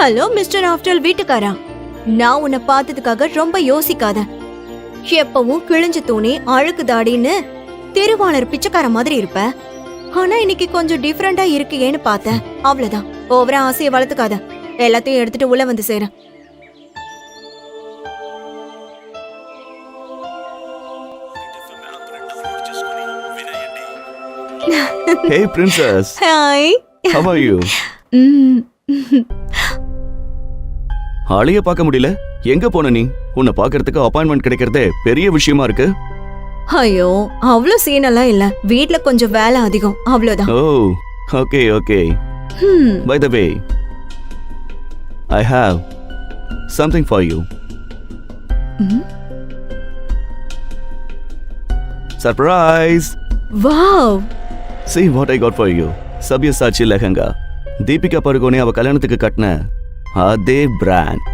Hello mister after வீட்டுக்காரா, நான் உன்னை பார்த்ததுக்காக ரொம்ப யோசிக்காத. எப்பவும் கிழிஞ்ச துணி அழுக்கு தாடின்னு திருவாளர் பிச்சைக்கார மாதிரி இருப்ப. ஆனா இன்னைக்கு கொஞ்சம் டிஃபரெண்டா இருக்கியேன்னு பார்த்தேன். அவ்வளவுதான். ஓவரா ஆசையை வளர்த்துக்காத. எல்லாத்தையும் எடுத்துட்டு உள்ள வந்து சேர. Hey princess. Hi. How are you? ஆளைய பார்க்க முடியல. எங்க போன நீ? உன்னை பார்க்கிறதுக்கு அப்பாயின்மெண்ட் கிடைக்கிறதே பெரிய விஷயமா இருக்கு. ஐயோ, அவ்வளவு சீனெல்லாம் இல்ல. வீட்ல கொஞ்சம் வேலை அதிகம், அவ்வளவுதான். ஓ, okay okay. By the way, I have something for you. Surprise! Wow. See what I got for you. Sabyasachi lehenga. Deepika Padukone அவ கல்யாணத்துக்கு கட்டின அதே பிராண்ட்.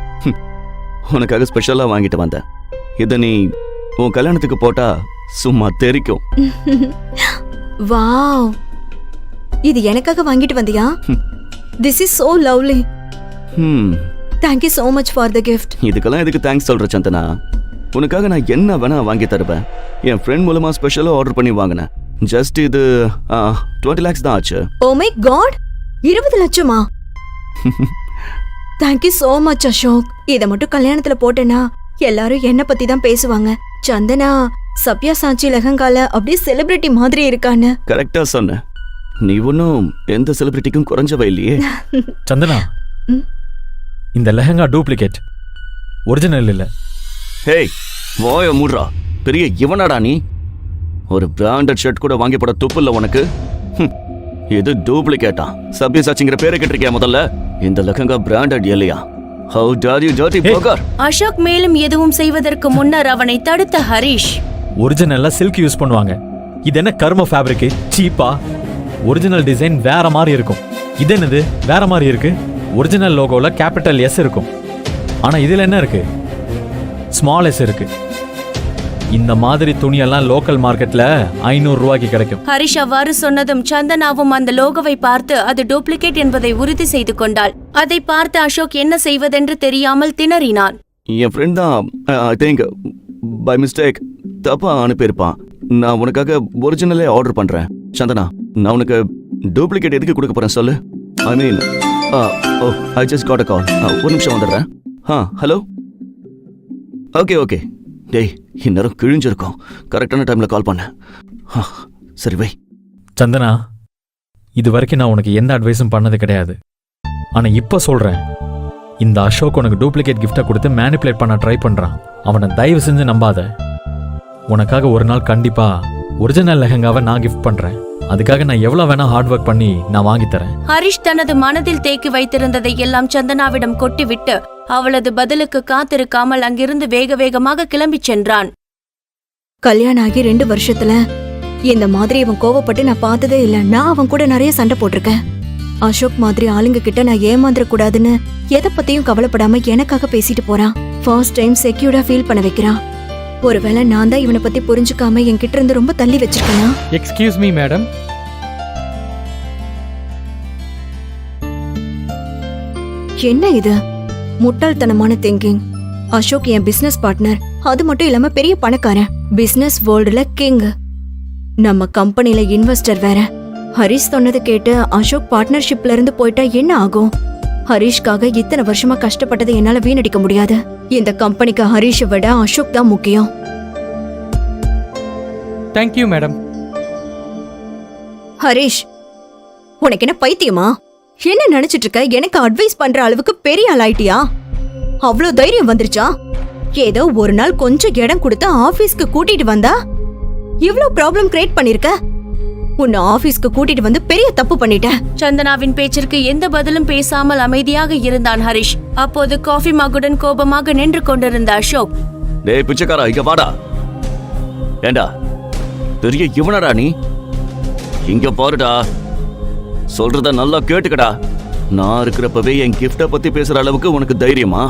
உனக்காக ஸ்பெஷலா வாங்கிட்டு வந்தேன். இத நீ உன் கல்யாணத்துக்கு போட்டா சும்மா தெரிக்கும். வாவ், இது எனக்காக வாங்கிட்டு வந்தியா? This is so lovely. Thank you so much for the gift. இதுக்கெல்லாம் எதுக்கு தேங்க்ஸ் சொல்ற சந்தனா? உனக்காக நான் என்ன வேணா வாங்கி தருவேன். என் ஃப்ரெண்ட் மூலமா ஸ்பெஷலா ஆர்டர் பண்ணி வாங்கினேன். ஜஸ்ட் இது 20 lakhs தான் ஆச்சு. Oh my god, 20 லட்சமா? Thank you so much Ashok. இத மட்டும் கல்யாணத்துல போட்டேனா எல்லாரும் என்ன பத்தி தான் பேசுவாங்க. சந்தனா சபியசாச்சி லெஹங்கால அப்படியே செலிபிரிட்டி மாதிரி இருக்கான்னு. கரெக்டா சொன்ன. நீ ஒன்னும் எந்த செலிபிரிட்டிக்கும் குறைஞ்சவ இல்லையே. சந்தனா, இந்த லெஹங்கா டூப்ளிகேட், ஒரிஜினல் இல்ல. ஹேய், வாய மூடுறா. பெரிய இவனடா நீ? ஒரு பிராண்டட் ஷர்ட் கூட வாங்கி போட துப்பு இல்ல உனக்கு? இது டூப்ளிகேட்டா? சபியசாச்சிங்கிற பேரை கேட்டிருக்கியா முதல்ல? இந்த லெஹங்கா பிராண்டட் இல்லையா? How dare you dirty burger? Ashok மேலும் எதுவும் செய்வதற்கு முன்னர் அவனை தடுத்த ஹரிஷ். ஒரிஜினல்ல சில்க் யூஸ் பண்ணுவாங்க. இது என்ன கர்ம ஃபேப்ரிக்? சீப்பா. ஒரிஜினல் டிசைன் வேற மாதிரி இருக்கும். இது என்னது வேற மாதிரி இருக்கு? ஒரிஜினல் லோகோல கேபிட்டல் எஸ் இருக்கும். ஆனா இதுல என்ன இருக்கு? ஸ்மால் எஸ் இருக்கு. இந்த மாதிரி துணியெல்லாம் லோக்கல் மார்க்கெட்ல 500 ரூபாய்க்கு கிடைக்கும். ஹரிஷ் அவ்வாறு சொன்னதும் சந்தனாவும் அந்த லோகோவை பார்த்து அது டூப்ளிகேட் என்பதை உறுதி செய்து கொண்டாள். அதை பார்த்து அசோக் என்ன செய்வதென்று தெரியாமல் திணறினான். என் ஃப்ரெண்ட் தான் ஐ திங்க் பை மிஸ்டேக் தப்பா அனுப்பியிருப்பான். நான் உனக்காக ஒரிஜினலே ஆர்டர் பண்றேன். சந்தனா, நான் உனக்கு டூப்ளிகேட் எதுக்கு கொடுக்க போறேன் சொல்லு? ஐ மீன் ஐ ஜஸ்ட் காட் அ கால். ஒரு நிமிஷம் வந்துடுறேன். ஹலோ. Okay okay. டேய், இந்நேரம் கிழிஞ்சிருக்கும். கரெக்டான டைம்ல கால் பண்ண. சரி வை. சந்தனா, இது வரைக்கும் நான் உனக்கு எந்த அட்வைஸும் பண்ணது கிடையாது. ஆனா இப்ப சொல்றேன், இந்த அசோக் உனக்கு டூப்ளிகேட் கிஃப்டை கொடுத்து மேனிபுலேட் பண்ண ட்ரை பண்றான். அவனை தயவு செஞ்சு நம்பாத. உனக்காக ஒரு நாள் கண்டிப்பா ஒரிஜினல் லெஹங்காவை நான் கிஃப்ட் பண்றேன். அதுக்காக நான் எவ்வளவு வேணா ஹார்ட் ஒர்க் பண்ணி நான் வாங்கி தரேன். ஹரிஷ் தனது மனதில் தேக்கி வைத்திருந்ததை எல்லாம் சந்தனாவிடம் கொட்டிவிட்டு அவளது பதிலுக்கு காத்திருக்காமல் அங்கிருந்து வேக வேகமாக கிளம்பி சென்றான். கல்யாணம் ஆகி 2 வருஷத்துல இந்த மாதிரி இவன் கோவப்பட்டு நான் பார்த்ததே இல்ல. நான் அவன் கூட நிறைய சண்டை போட்டிருக்கேன். அசோக் மாதிரி ஆளுங்க கிட்ட நான் ஏமாந்துட கூடாதுன்னு எதை பத்தியும் கவலைப்படாம எனக்காக பேசிட்டு போறான். ஃபர்ஸ்ட் டைம் செக்யூர்டா ஃபீல் பண்ண வைக்கிறான். ஒருவேளை நான் தான் இவனை பத்தி புரிஞ்சுக்காம என்கிட்ட இருந்து ரொம்ப தள்ளி வச்சிருக்கேனா? Excuse me madam. என்ன இது முட்டாள்தனமான திங்கிங்? அசோக் என் பிசினஸ் பார்ட்னர். அது மட்டும் இல்லாம பெரிய பணக்காரன். பிசினஸ் வேர்ல்டுல கிங். நம்ம கம்பெனில இன்வெஸ்டர் வேற. ஹரிஷ் சொன்னது கேட்டு அசோக் பார்ட்னர்ஷிப்ல இருந்து போயிட்டா என்ன ஆகும்? ஹரிஷ்காக இத்தனை வருஷமா கஷ்டப்பட்டதை என்னால வீணடிக்க முடியாது. இந்த கம்பெனிக்கு ஹரிஷை விட அசோக் தான் முக்கியம். Thank you madam. ஹரிஷ், உனக்கு என்ன பைத்தியமா? என்ன நினைச்சிட்டு இருக்க? எனக்கு அட்வைஸ் பண்ற அளவுக்கு பெரிய ஆள் ஆயிட்டியா? அவ்வளோ தைரியம் வந்துருச்சா? ஏதோ ஒரு நாள் கொஞ்சம் இடம் கொடுத்து ஆபீஸ்க்கு கூட்டிட்டு வந்தா இவ்ளோ ப்ராப்ளம் கிரியேட் பண்ணிருக்க. உன்னை ஆபீஸ்க்கு கூட்டிட்டு வந்து பெரிய தப்பு பண்ணிட்ட. சந்தனாவின் பேச்சிற்கு எந்த பதிலும் பேசாமல் அமைதியாக இருந்தான் ஹரிஷ். அப்போது காஃபி மகுடன் கோபமாக நின்று கொண்டிருந்த அசோக், டேய் பிச்சைக்காரா, இங்க வாடா. ஏண்டா பெரிய இவனடா நீ? இங்க பாருடா, சொல்றத நல்லா கேட்டுக்கடா. நான் இருக்கிறப்பவே என் கிஃப்ட பத்தி பேசுற அளவுக்கு உனக்கு தைரியமா?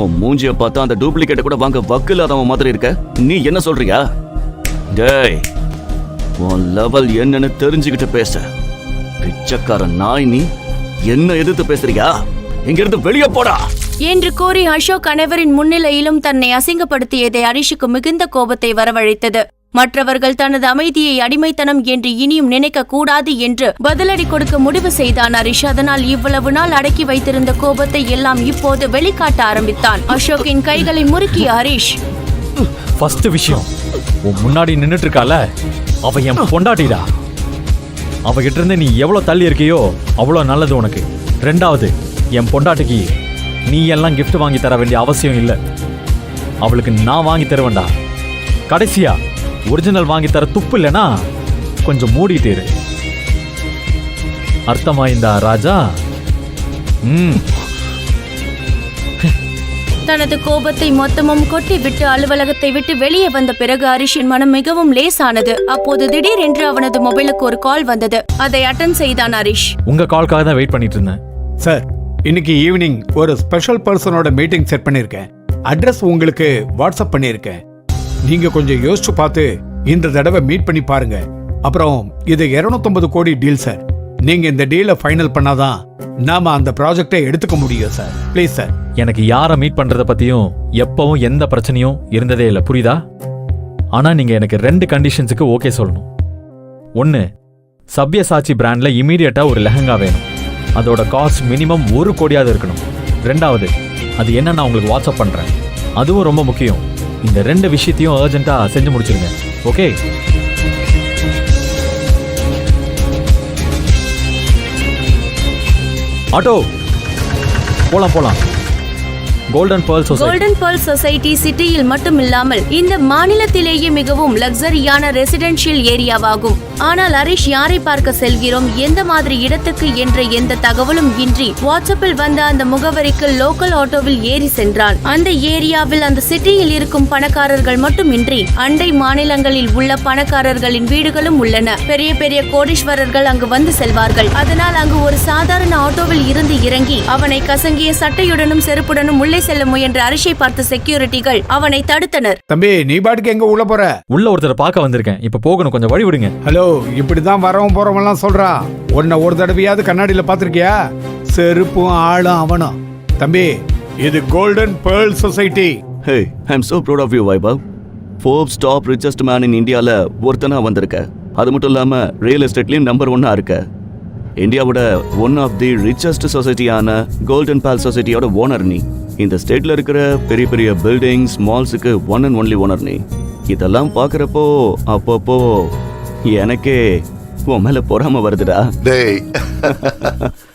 உன் மூஞ்சிய பார்த்தா அந்த டூப்ளிகேட்டை கூட வாங்க வக்கில்லாதவன் மாதிரி இருக்க. நீ என்ன சொல்றியா? டேய், உன் லெவல் என்னன்னு தெரிஞ்சுக்கிட்டு பேச. பிச்சைக்கார நாய், நீ என்ன எதிர்த்து பேசுறியா? இங்கிருந்து வெளியே போடா. என்று கூறி அசோக் அனைவரின் முன்னிலையிலும் தன்னை அசிங்கப்படுத்தியதை ஹரிஷுக்கு மிகுந்த கோபத்தை வரவழைத்தது. மற்றவர்கள் தனது அமைதியை அடிமைத்தனம் என்று இனியும் நினைக்க கூடாது என்று பதிலடி கொடுக்க முடிவு செய்தான் ஹரிஷ். அதனால் இவ்வளவு நாள் அடக்கி வைத்திருந்த கோபத்தை எல்லாம் இப்போது வெளிக்காட்ட ஆரம்பித்தான். அசோக்கின் கைகளை முறுக்கிய ஹரிஷ், ஃபர்ஸ்ட் விஷயம், உன் முன்னாடி நின்னுட்டு இருக்கால, அவ என் பொண்டாட்டிடா. அவகிட்ட இருந்து நீ எவ்வளவு தள்ளி இருக்கியோ அவ்வளவு நல்லது உனக்கு. ரெண்டாவது, என் பொண்டாட்டிக்கு நீ எல்லாம் gift வாங்கி தர வேண்டிய அவசியம் இல்லை. அவளுக்கு நான் வாங்கி தருவேன்டா. கடைசியா ஒரிஜினல் வாங்கி தர துப்பு இல்லைனா கொஞ்சம் மூடிட்டு இரு. அர்த்தமாயிருந்தா ராஜா? தனது கோபத்தை மொத்தமும் கொட்டி விட்டு அலுவலகத்தை விட்டு வெளியே வந்த பிறகு ஹரிஷின் மனம் மிகவும் லேசானது. அப்போது திடீரென்று அவனது மொபைலுக்கு ஒரு கால் வந்தது. அதை அட்டன் செய்தான் ஹரிஷ். உங்க கால்காக தான் வெயிட் பண்ணிட்டு இருந்தேன் சார். இன்னைக்கு ஈவினிங் ஒரு ஸ்பெஷல் பர்சனோட மீட்டிங் செட் பண்ணிருக்கேன். அட்ரஸ் உங்களுக்கு வாட்ஸ்அப் பண்ணிருக்கேன். நீங்க கொஞ்சம் யோசிச்சு பார்த்து இந்த தடவை மீட் பண்ணி பாருங்க. அப்புறம் இது 250 கோடி டீல் சார். நீங்க இந்த டீலை ஃபைனல் பண்ணாதான் நாம அந்த ப்ராஜெக்டை எடுத்துக்க முடியும் சார். Please sir. எனக்கு யாரை மீட் பண்றத பத்தியும் எப்பவும் எந்த பிரச்சனையும் இருந்ததே இல்லை, புரியுதா? ஆனா நீங்க எனக்கு 2 கண்டிஷன்ஸுக்கு ஓகே சொல்லணும். ஒன்னு, சப்யசாச்சி பிராண்ட்ல இமீடியட்டா ஒரு லெஹங்கா வேணும். அதோட காஸ்ட் மினிமம் 1 கோடியாவது இருக்கணும். ரெண்டாவது, அது என்ன நான் உங்களுக்கு வாட்ஸ்அப் பண்றேன். அதுவும் ரொம்ப முக்கியம். இந்த 2 விஷயத்தையும் அர்ஜென்ட்டா செஞ்சு முடிச்சிருங்க. ஓகே? ஆட்டோ, போலாம். கோல்டன் பேர்ல் சொசைட்டி சிட்டியில் மட்டுமில்லாமல் இந்த மாநிலத்திலேயே மிகவும் லக்ஸரியான ரெசிடென்ஷியல் ஏரியாவாகும். ஆனால் ஹரிஷ் யாரை பார்க்க செல்கிறோம், எந்த மாதிரி இடத்துக்கு என்ற எந்த தகவலும் இன்றி வாட்ஸ்அப்பில் வந்த அந்த முகவரிக்கு லோக்கல் ஆட்டோவில் ஏறி சென்றான். அந்த ஏரியாவில் அந்த சிட்டியில் இருக்கும் பணக்காரர்கள் மட்டுமின்றி அண்டை மாநிலங்களில் உள்ள பணக்காரர்களின் வீடுகளும் உள்ளன. பெரிய பெரிய கோடீஸ்வரர்கள் அங்கு வந்து செல்வார்கள். அதனால் அங்கு ஒரு சாதாரண ஆட்டோவில் இருந்து இறங்கி அவனை கசங்கிய சட்டையுடனும் செருப்புடனும் உள்ளே செல்ல முயன்ற ஹரிஷை பார்த்த செக்யூரிட்டிகள் அவனை தடுத்தனர். தம்பி, நீ பாட்டுக்கு எங்க உள்ள போற? உள்ள ஒருத்தரை பார்க்க வந்திருக்கேன், இப்ப போகணும், கொஞ்சம் வழி விடுங்க. ஹலோ, இப்படிதான் வரவன் போறவன் எல்லாம் சொல்றான். உன்னை ஒரு தடவையாவது கண்ணாடியில பாத்திருக்கியா? செருப்பும் ஆளும் அவனும். தம்பி, இது golden pearl society. Hey, I'm so proud of you, Vaibhav. Forbes top richest man in Indiaல ஒருத்தனா வந்திருக்க. அது மட்டும் இல்லாம ரியல் எஸ்டேட்லயும் நம்பர் 1 இருக்க. இந்தியாவோட ஒன் ஆஃப் தி ரிச்சஸ்ட் சொசைட்டியான கோல்டன் பேல் சொசைட்டியோட ஓனர் நீ. இந்த ஸ்டேட்ல இருக்கிற பெரிய பெரிய பில்டிங்ஸ், மால்ஸுக்கு ஒன் அண்ட் ஒன்லி ஓனர் நீ. இதெல்லாம் பாக்குறப்போ அப்பப்போ எனக்கே உன் மேல பொறாம வருதுடா.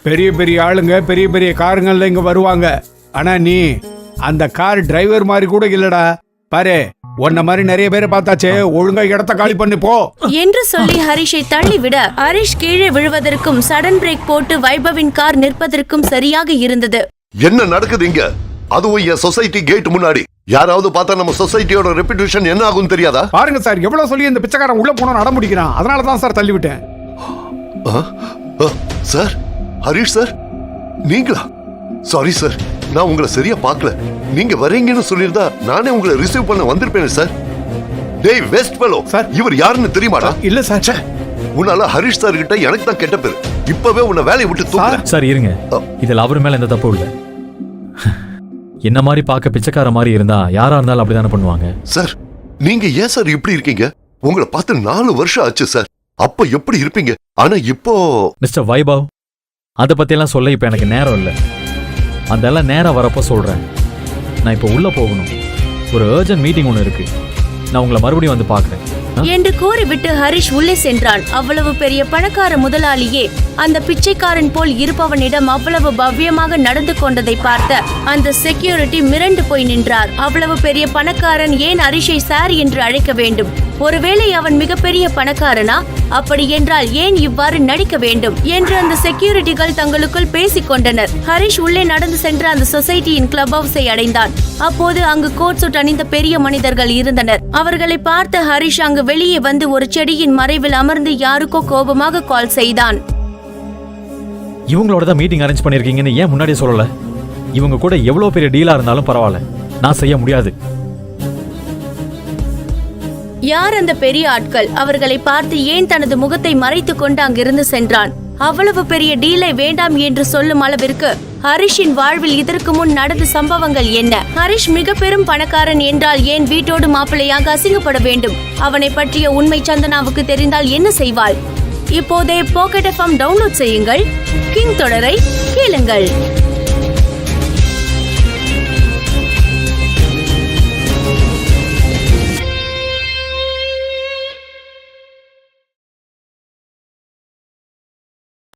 பெரிய பெரிய ஆளுங்க பெரிய பெரிய காருங்கள்ல இங்க வருவாங்க. ஆனா நீ அந்த கார் டிரைவர் மாதிரி கூட இல்லடா. பாரு, உன்ன மாதிரி நிறைய பேரை பார்த்தாச்சே. ஒழுங்கா இடத்த காலி பண்ணி போ என்று சொல்லி ஹரிஷை தள்ளிவிட ஹரிஷ் கீழே விழுவதற்கும் சடன் பிரேக் போட்டு வைபவின் கார் நிற்பதற்கும் சரியாக இருந்தது. என்ன நடக்குது இங்க? அதுவும் என் சொசைட்டி கேட் முன்னாடி. யாராவது பார்த்தா நம்ம சொசைட்டியோட ரெப்யூட்டேஷன் என்ன ஆகும் தெரியாதா? பாருங்க சார், எவ்வளவு சொல்லி இந்த பிச்சைக்காரன் உள்ள போன நட முடிக்கிறான். அதனாலதான் சார் தள்ளி விட்டேன். சார், ஹரிஷ் சார், நீங்களா? சாரி சார், நான் உங்களை சரியா பார்க்கல. நீங்க வரீங்கன்னு சொல்லியிருந்தா நானே உங்களை ரிசீவ் பண்ண வந்திருப்பேன் சார். டேய் வெஸ்ட் ஃபெலோ, சார் இவர் யாருன்னு தெரியுமாடா? இல்ல சார். உன்னால ஹரிஷ் சார் கிட்ட எனக்கு தான் கெட்ட பேரு. இப்பவே உன்னை வேலையை விட்டு தூக்குறேன். சார் இருங்க, இதுல அவர் மேல எந்த தப்பு இல்ல. என்ன மாதிரி பார்க்க பிச்சைக்கார மாதிரி இருந்தா யாரா இருந்தாலும் அப்படிதானே பண்ணுவாங்க. சார், நீங்க ஏன் சார் இப்படி இருக்கீங்க? உங்களை பார்த்து 4 வருஷம் ஆச்சு சார். அப்ப எப்படி இருப்பீங்க? ஆனா இப்போ மிஸ்டர் வைபவ், அதை பத்தியெல்லாம் சொல்ல இப்ப எனக்கு நேரம் இல்லை. அதெல்லாம் நேரம் வரப்போ சொல்றேன். நான் இப்போ உள்ள போகணும், ஒரு அர்ஜென்ட் மீட்டிங் ஒன்று இருக்கு. நான் உங்களை மறுபடியும் வந்து பார்க்குறேன் என்று கூறிவிட்டு ஹரிஷ் உள்ளே சென்றான். அவ்வளவு பெரிய பணக்கார முதலாளியே அந்த பிச்சைக்காரன் போல் இருப்பவனிடம் அவ்வளவு பவ்யமாக நடந்து கொண்டதை பார்த்த அந்த செக்யூரிட்டி மிரண்டு போய் நின்றார். அவ்வளவு பெரிய பணக்காரன் ஏன் ஹரிஷை சார் என்று அழைக்க வேண்டும்? ஒருவேளை அவன் மிகப்பெரிய பணக்காரனா? அப்படி என்றால் ஏன் இவ்வாறு நடிக்க வேண்டும் என்று அந்த செக்யூரிட்டிகள் தங்களுக்குள் பேசிக் கொண்டனர். ஹரிஷ் உள்ளே நடந்து சென்று அந்த சொசைட்டியின் கிளப் ஹவுஸை அடைந்தான். அப்போது அங்கு கோட் சூட் அணிந்த பெரிய மனிதர்கள் இருந்தனர். அவர்களை பார்த்த ஹரிஷ் அங்கு வெளியே வந்து ஒரு செடியின் மறைவில் அமர்ந்து யாருக்கோ கோபமாக கால் செய்தான். இவங்களோட தான் மீட்டிங் அரேஞ்ச் பண்ணிருக்கீங்கன்னு ஏன் முன்னாடியே சொல்லல? இவங்க கூட எவ்வளவு பெரிய டீலா இருந்தாலும் பரவாயில்ல, நான் செய்ய முடியாது. யார் அந்த பெரிய ஆட்கள்? அவர்களை பார்த்து ஏன் தனது முகத்தை மறைத்துக் கொண்டு அங்கிருந்து சென்றான்? அவ்வளவு பெரிய டீலை வேண்டாம் என்று சொல்லும் அளவிற்கு ஹரிஷின் வாழ்வில் இதற்கு முன் நடந்த சம்பவங்கள் என்ன? ஹரிஷ் மிக பெரும் பணக்காரன் என்றால் ஏன் வீட்டோடு மாப்பிள்ளையாக அசிங்கப்பட வேண்டும்? அவனை பற்றிய உண்மை சந்தனாவுக்கு தெரிந்தால் என்ன செய்வாள்? இப்போதே பாக்கெட் எஃப்எம் டவுன்லோட் செய்யுங்கள். கிங் தொடரை கேளுங்கள்.